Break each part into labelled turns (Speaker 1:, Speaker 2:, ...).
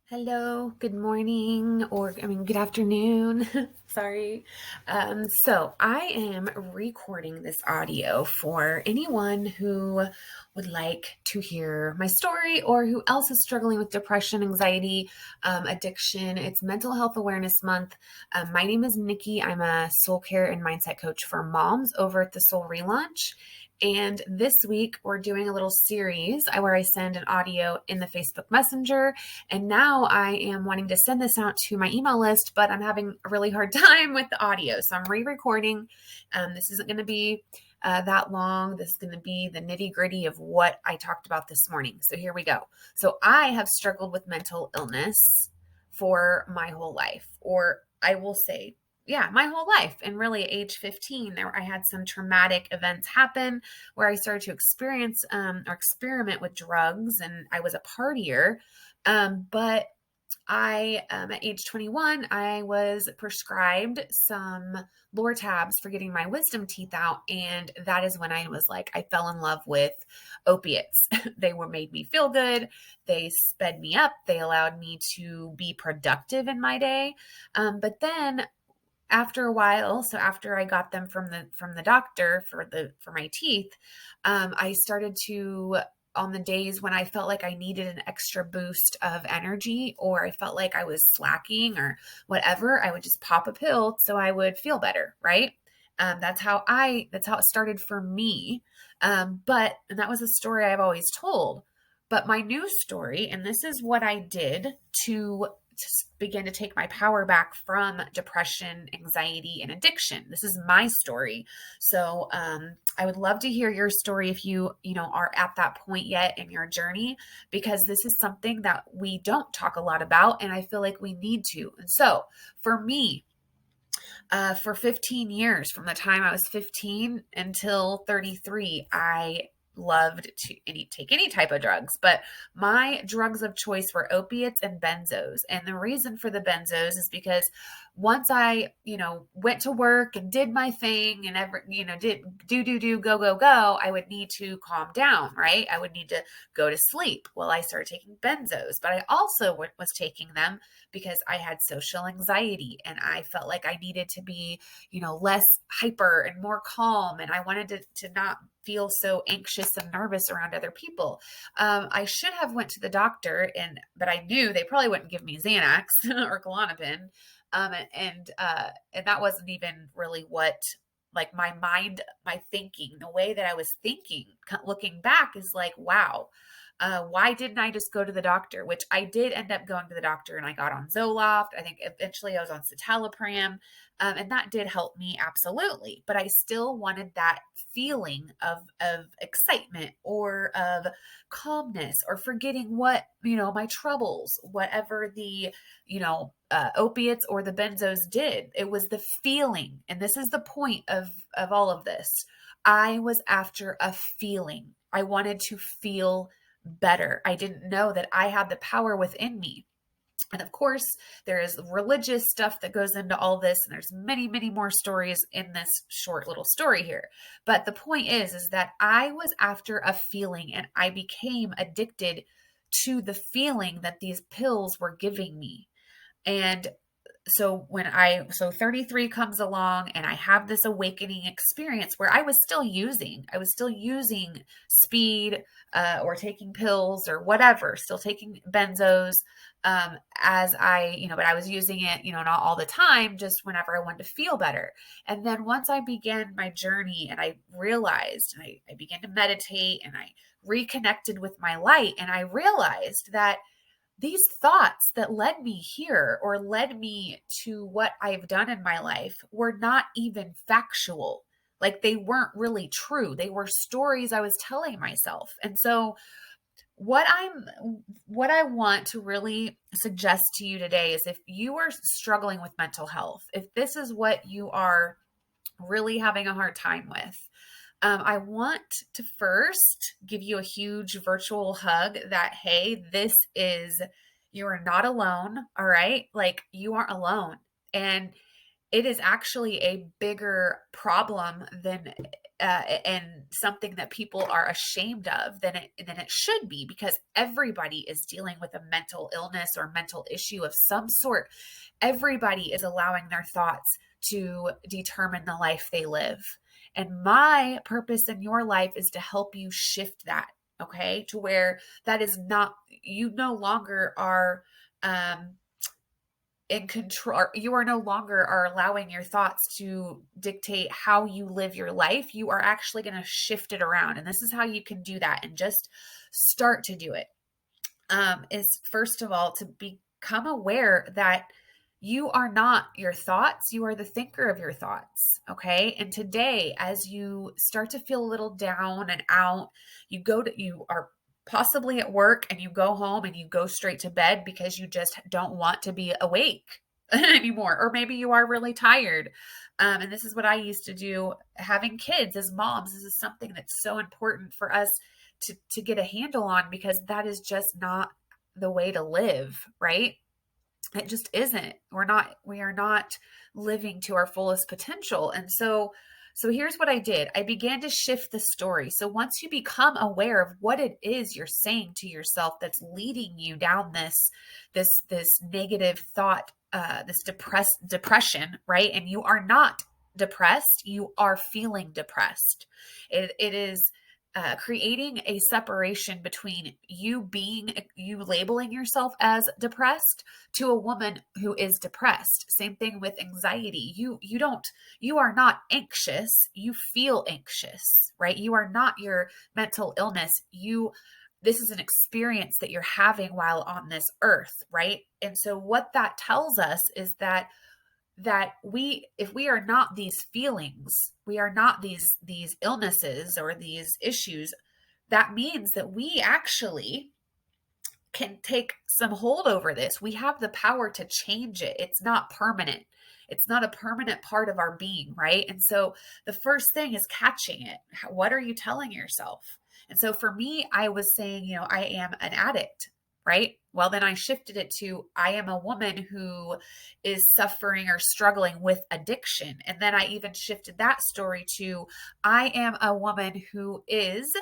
Speaker 1: Hello, good morning, good afternoon. Sorry. So I am recording this audio for anyone who would like to hear my story or who else is struggling with depression, anxiety, addiction. It's Mental Health Awareness Month. My name is Nikki. I'm a soul care and mindset coach for moms over at the Soul Relaunch. And this week, we're doing a little series where I send an audio in the Facebook Messenger. And now I am wanting to send this out to my email list, but I'm having a really hard time with the audio. So I'm re-recording. This isn't going to be that long. This is going to be the nitty gritty of what I talked about this morning. So here we go. So I have struggled with mental illness for my whole life, or I will say, yeah, my whole life. And really at age 15, I had some traumatic events happen where I started to experience or experiment with drugs, and I was a partier. But at age 21, I was prescribed some Lortabs for getting my wisdom teeth out. And that is when I was like, I fell in love with opiates. They made me feel good. They sped me up. They allowed me to be productive in my day. But then after a while, so after I got them from the doctor for my teeth, I started to, on the days when I felt like I needed an extra boost of energy, or I felt like I was slacking or whatever, I would just pop a pill so I would feel better, right? That's how it started for me. And that was a story I've always told. But my new story, and this is what I did to begin to take my power back from depression, anxiety, and addiction. This is my story. So I would love to hear your story if you are at that point yet in your journey, because this is something that we don't talk a lot about, and I feel like we need to. And so for me, for 15 years, from the time I was 15 until 33, I loved to take any type of drugs, but my drugs of choice were opiates and benzos. And the reason for the benzos is because once I, went to work and did my thing and did go, I would need to calm down, right? I would need to go to sleep. Well, I started taking benzos, but I also was taking them because I had social anxiety and I felt like I needed to be, less hyper and more calm. And I wanted to not feel so anxious and nervous around other people. I should have went to the doctor, but I knew they probably wouldn't give me Xanax or Klonopin. And that wasn't even really what, like, my mind, my thinking, the way that I was thinking, looking back, is like, wow, why didn't I just go to the doctor? Which I did end up going to the doctor, and I got on Zoloft. I think eventually I was on citalopram, and that did help me, absolutely. But I still wanted that feeling of excitement or of calmness or forgetting what, my troubles, whatever the, opiates or the benzos did. It was the feeling. And this is the point of all of this. I was after a feeling. I wanted to feel better. I didn't know that I had the power within me. And of course, there is religious stuff that goes into all this, and there's many, many more stories in this short little story here. But the point is that I was after a feeling, and I became addicted to the feeling that these pills were giving me. And so 33 comes along, and I have this awakening experience where I was still using speed, or taking pills or whatever, still taking benzos, but I was using it, not all the time, just whenever I wanted to feel better. And then once I began my journey and I realized, and I began to meditate, and I reconnected with my light, and I realized that these thoughts that led me here or led me to what I've done in my life were not even factual. Like, they weren't really true. They were stories I was telling myself. And so what I want to really suggest to you today is, if you are struggling with mental health, if this is what you are really having a hard time with, I want to first give you a huge virtual hug that, hey, you are not alone. All right. Like, you aren't alone. And it is actually a bigger problem than and something that people are ashamed of than it should be, because everybody is dealing with a mental illness or mental issue of some sort. Everybody is allowing their thoughts to determine the life they live. And my purpose in your life is to help you shift that, okay? To where that is not, you no longer are in control. You are no longer are allowing your thoughts to dictate how you live your life. You are actually going to shift it around. And this is how you can do that and just start to do it. Is first of all to become aware that you are not your thoughts, you are the thinker of your thoughts. Okay. And today, as you start to feel a little down and out, you are possibly at work and you go home and you go straight to bed because you just don't want to be awake anymore. Or maybe you are really tired. And this is what I used to do having kids as moms. This is something that's so important for us to get a handle on, because that is just not the way to live, right? It just isn't. We are not living to our fullest potential. And so here's what I did. I began to shift the story. So once you become aware of what it is you're saying to yourself that's leading you down this negative thought, this depression, right? And you are not depressed, you are feeling depressed. It is creating a separation between you labeling yourself as depressed to a woman who is depressed. Same thing with anxiety. You are not anxious, you feel anxious, right? You are not your mental illness. This is an experience that you're having while on this earth, right? And so what that tells us is that if we are not these feelings, we are not these illnesses or these issues, that means that we actually can take some hold over this. We have the power to change it. It's not permanent. It's not a permanent part of our being, right? And so the first thing is catching it. What are you telling yourself? And so for me, I was saying, I am an addict, right? Well, then I shifted it to I am a woman who is suffering or struggling with addiction. And then I even shifted that story to I am a woman who is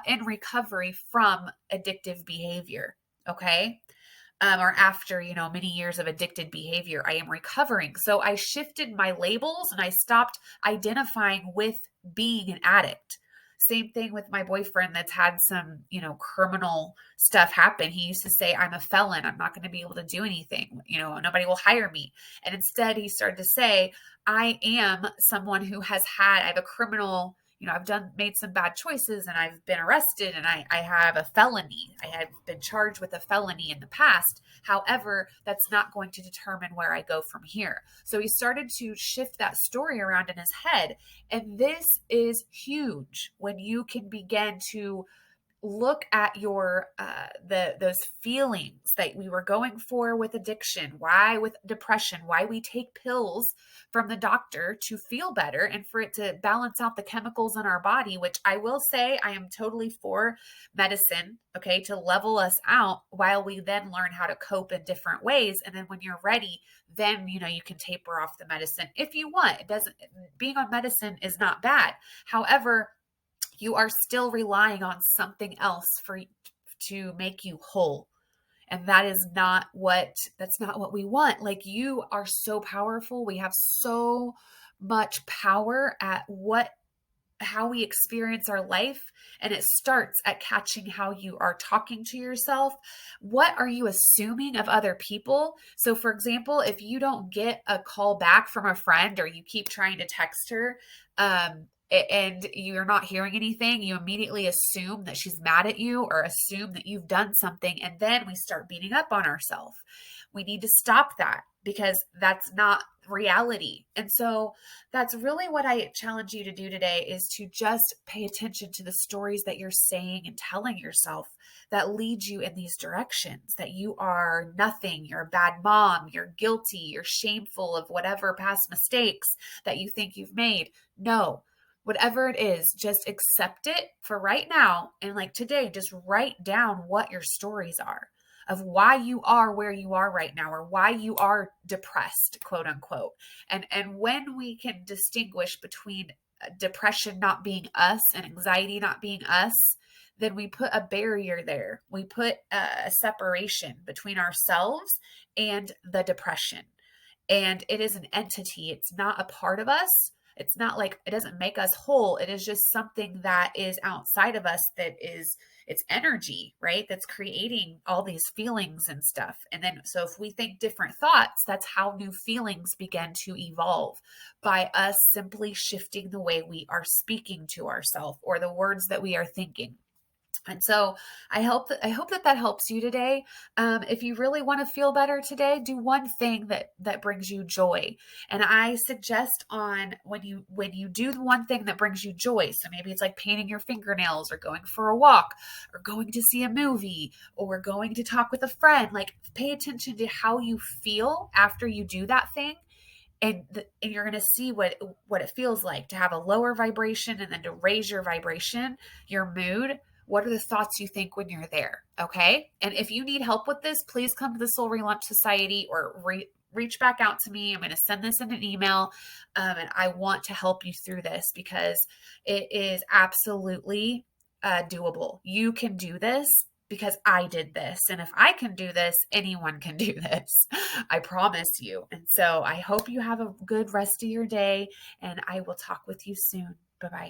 Speaker 1: in recovery from addictive behavior. Okay. Or after, many years of addicted behavior, I am recovering. So I shifted my labels and I stopped identifying with being an addict. Same thing with my boyfriend that's had some, criminal stuff happen. He used to say, I'm a felon. I'm not going to be able to do anything. Nobody will hire me. And instead he started to say, I am someone who I have a criminal, I've made some bad choices and I've been arrested and I have a felony. I have been charged with a felony in the past. However, that's not going to determine where I go from here. So he started to shift that story around in his head. And this is huge when you can begin to look at your those feelings that we were going for with addiction, why with depression, why we take pills from the doctor to feel better and for it to balance out the chemicals in our body, which I will say I am totally for medicine, okay, to level us out while we then learn how to cope in different ways. And then when you're ready, then you can taper off the medicine if you want. It doesn't, being on medicine is not bad. However, you are still relying on something else to make you whole. And that's not what we want. Like, you are so powerful. We have so much power at how we experience our life. And it starts at catching how you are talking to yourself. What are you assuming of other people? So for example, if you don't get a call back from a friend or you keep trying to text her, and you're not hearing anything, you immediately assume that she's mad at you or assume that you've done something. And then we start beating up on ourselves. We need to stop that because that's not reality. And so that's really what I challenge you to do today, is to just pay attention to the stories that you're saying and telling yourself that lead you in these directions, that you are nothing, you're a bad mom, you're guilty, you're shameful of whatever past mistakes that you think you've made. No. Whatever it is, just accept it for right now. And like today, just write down what your stories are. of why you are where you are right now, or why you are depressed, quote unquote. And when we can distinguish between depression not being us and anxiety not being us, then we put a barrier there. We put a separation between ourselves and the depression. And it is an entity, it's not a part of us. It's not like, it doesn't make us whole. It is just something that is outside of us, that is, it's energy, right? That's creating all these feelings and stuff. And then, so if we think different thoughts, that's how new feelings begin to evolve, by us simply shifting the way we are speaking to ourselves or the words that we are thinking. And so I hope that helps you today. If you really want to feel better today, do one thing that brings you joy. And I suggest, on when you do the one thing that brings you joy, so maybe it's like painting your fingernails, or going for a walk, or going to see a movie, or going to talk with a friend, like pay attention to how you feel after you do that thing. And you're going to see what it feels like to have a lower vibration, and then to raise your vibration, your mood. What are the thoughts you think when you're there? Okay. And if you need help with this, please come to the Soul Relaunch Society, or reach back out to me. I'm going to send this in an email. And I want to help you through this, because it is absolutely doable. You can do this, because I did this. And if I can do this, anyone can do this. I promise you. And so I hope you have a good rest of your day, and I will talk with you soon. Bye-bye.